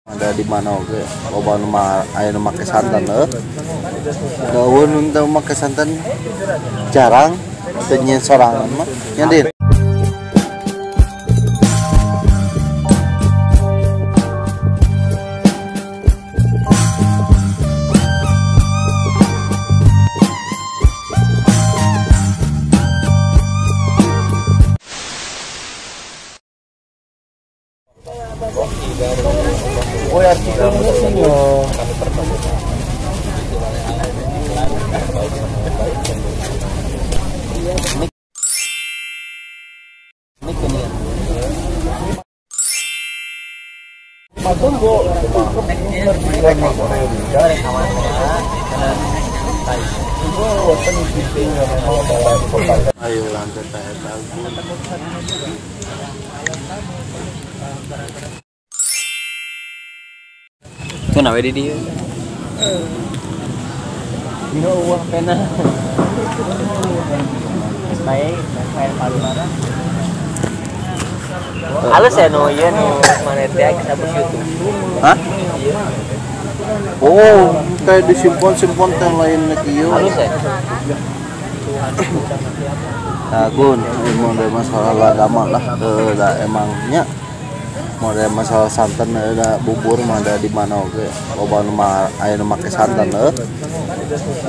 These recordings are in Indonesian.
Ada di mana oke loba nu aya nu make santan daun untuk make santan jarang teu nyeun sorangan mah nya Din. Oh ya, artikelnya sih yo. Ayo lanjut eta. Itu nawe di dia. Dino uang pena. Baik, main palu-palu. Halus ya no, iya no, mana teh kita bus YouTube. Hah? Oh, kayak disimpan teh lain lagi yo. Halus ya. Nah, Gun, emang dari masalah agama lah, udah emangnya mau dari masalah santan ada bubur mah ada di mana oke loba nu aya nu make santan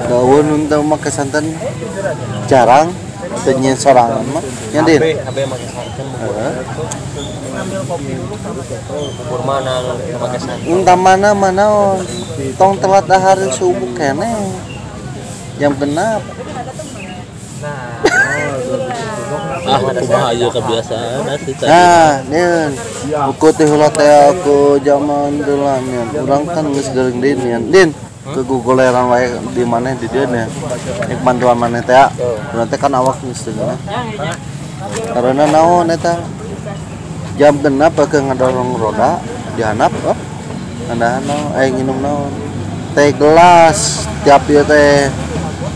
daun untuk make santan jarang teu nyeun sorangan mah nya Din. Habe make santan ngambil kopi dulu bubur mana nu make santan Entah mana tong telat dahar subuh kene jam 6. Kumaha aja kebiasaan kita. Nah, Din. Buku teh heula teh aku zaman deulan nya. Urang kan geus geureung Din nya. Din, ke gogoleran wae di maneh di dieu nya. Nek bantuan maneh teh. Urang teh kan awak geus teu nya. Karena naon eta? Jam 6 ke ngadorong roda dihanap ngandahan naon nginum naon. Teh gelas tiap ieu teh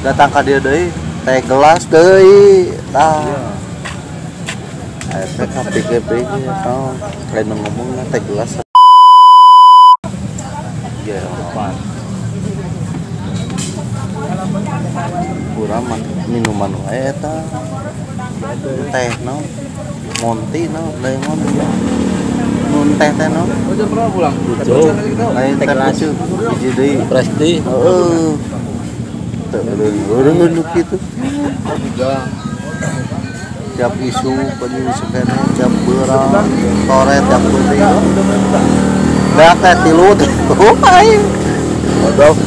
datang ka dieu deui. Teh gelas deui. Tah. Efek pikir-pikir kayak ngomong teh gelas ya apaan kurang minuman eta teh no monti no lemon nun teh no udah pernah pulang lain teh lucu hiji deui presti heeh teu urang kitu tiap isu penyusun kene tiap beurang tore tiap putih beak teh tilu aing modok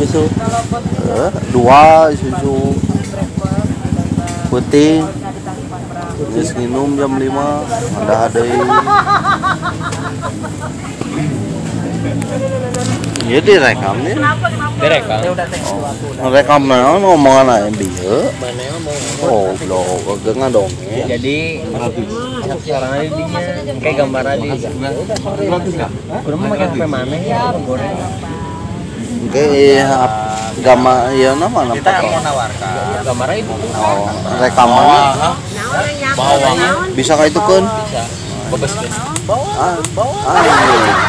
isu dua isu putih geus nginum jam 5 ngandah deui iya direkam nih. direkam Rekam naon ngomongan aja dia. Oh, lo gak dong. Jadi sekarang ada dinya kayak gambar aja. Kudu mah pakai HP mana ya goreng. Oke, gambar ya nama Kita mau nawarkan gambar itu. Oh, rekamannya. Bisa kayak itu kan? Bisa. Bagus kan?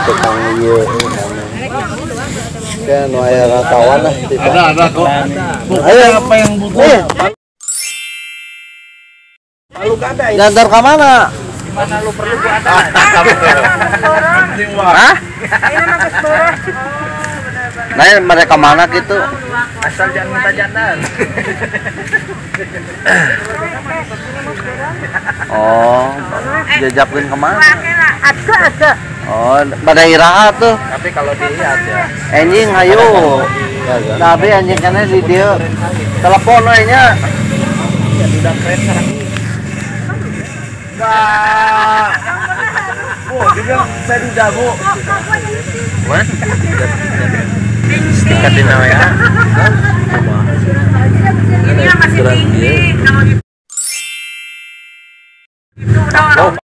Tukang iya. Kan waya ratawan lah. Ada kok. Ayo Apa yang butuh? Lalu kada ya. Ngantar ke mana? Mana lu perlu gua ada. Hah? Nah, mereka mana gitu? Asal jangan minta jantan. Oh, diajakin kemana? Ada. Oh, pada iraha tuh. Tapi kalau dilihat ya. Anjing ayo. Tapi anjing kana di dia. Telepon we nya. Ya udah keren sekarang ini. Nah. Oh, juga saya udah, Bu. Mas? Stiker di nama ya. Ini masih tinggi. Kalau gitu.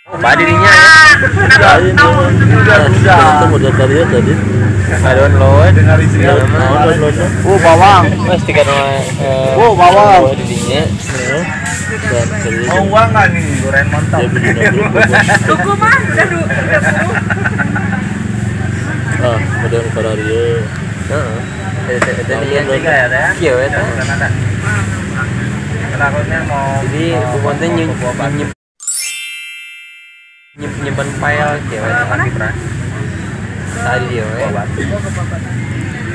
Apa dirinya ya? Udah. Itu modal karya tadi. download dengar istrinya bawang. mas tiga Bawang. didinya dan mau uang nggak nih goreng mantap Tuku mah udah model para dia tiga ya teh iya itu kan ada takutnya mau jadi bukannya nyimpan file cewek lagi beras tadi dia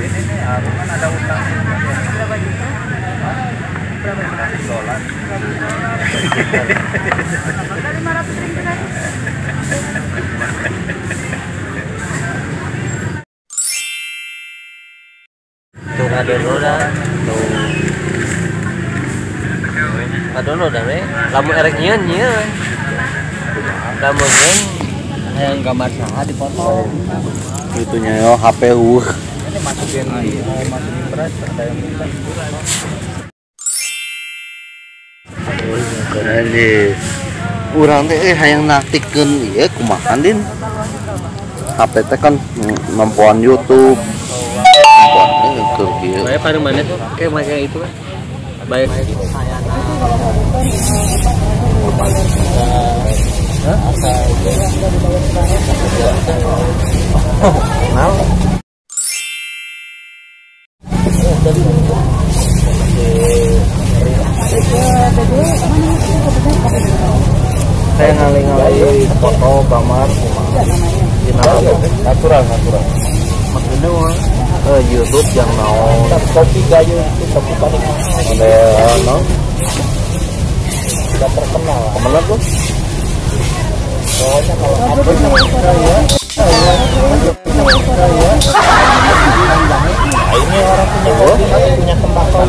ini nih aku kan ada utang $500 tuh nggak download tuh nggak download deh lamun ereknya nya lamun kan yang gambar saha dipotong Itunya yo HPU. ini masukin beras ada yang minta Ini urang teh hayang naktikeun ieu kumaha din. HP teh kan nempoan YouTube. Nempoan keur kieu. baik pada mana tuh kayak itu kan baik Saya ngali-ngali foto gambar natural maksudnya YouTube yang naon kopi gayu itu kopi paling ada no tidak terkenal mana tuh soalnya kalau ini orang punya tembakau.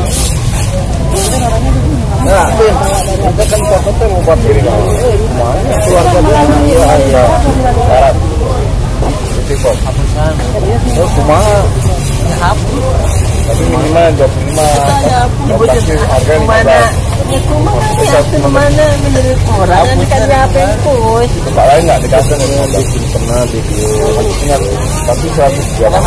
Nah, kita kan foto tuh mau buat diri semuanya keluarga dia iya syarat itu kok terus kumaha tapi minimal 25 harga 15 mana menurut orang kan apa yang pus tempat lain nggak dikasih bikin pernah video tapi 100 juta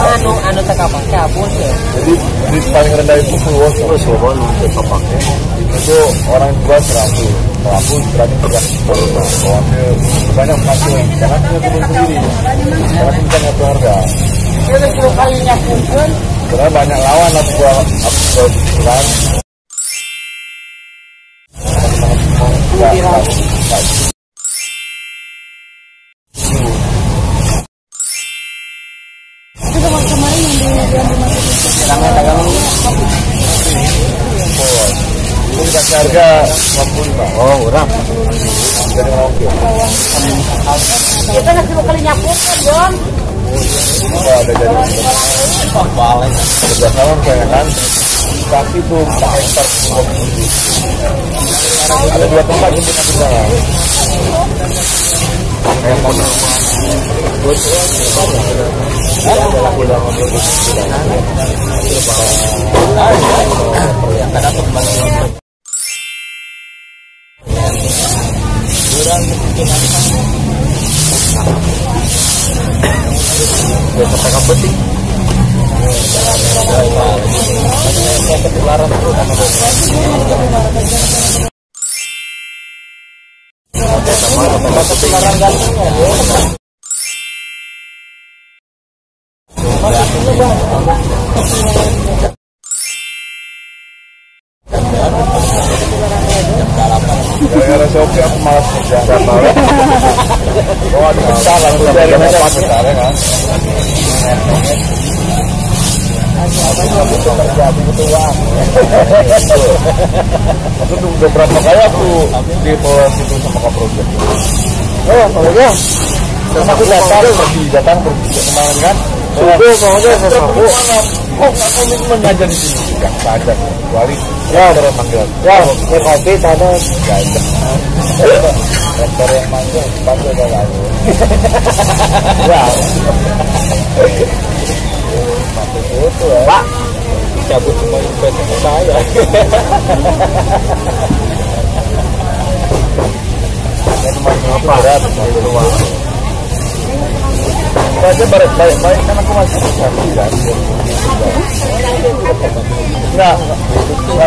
anu tak pakai hapus ya jadi di paling rendah itu puluhan untuk pakai itu orang jual 100 kalau aku berani pegang 45 kalau aku banyak masuk karena punya kebun sendiri karena aku bisa ngatur harga karena banyak lawan aku jual kan harga 65. Oh, urang. Jadi oke. kita nggak kali nyaput John Ada jadi. Balik. Sudah kawan kan. Tapi tuh pakai tas ada 2 tempat untuk kita. Yang mana? Gara-gara Shopee aku malas kerja nggak tahu. Oh ada salah dari mana pasar kan? Aku butuh kerja, aku butuh uang. Aku udah berapa kali aku di polos itu sama Kak Project. Oh, kalau ya, sama aku datang pergi kemarin kan. Subuh pokoknya sesuatu. Oh, komitmen aja di sini. Gak saja, kecuali ya ada panggilan. Ya, ini kopi tadi. Gak ada. Rektor yang manggil, panggil gak lalu. Ya. Sampai itu ya. Pak, cabut semua investasi saya. Ya cuma apa? Ada, satu ruang. Aja baik kan aku masih bisa kan. Enggak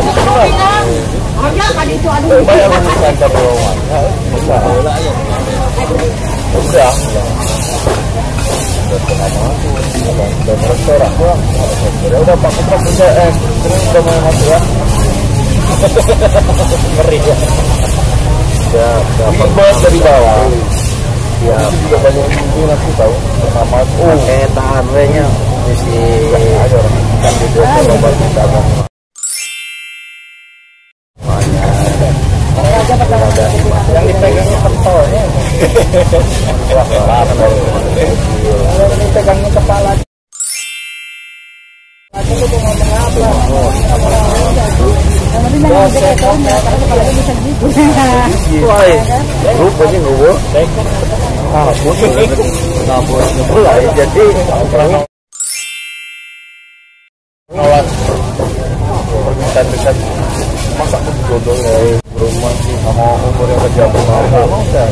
bisa kan. Bayar bukan keperluan. Bisa. Udah. Dan restoran gua. Ya udah Pak Kontrak udah terus udah mau masuk ya. Ngeri ya. Ya, dapat dari bawah. Ya, juga banyak yang aku tahu sama pakai tahan nya misi ada orang kan di desa lomba kita kan. Yang dipegangnya pentolnya. Wah, yang dipegangnya kepala. Aku tuh mau ngomong apa? Wah, rupanya gue. Ngebul lah ya, jadi awas permintaan dekat masa aku jodoh dari rumah sih sama umur yang kejauhan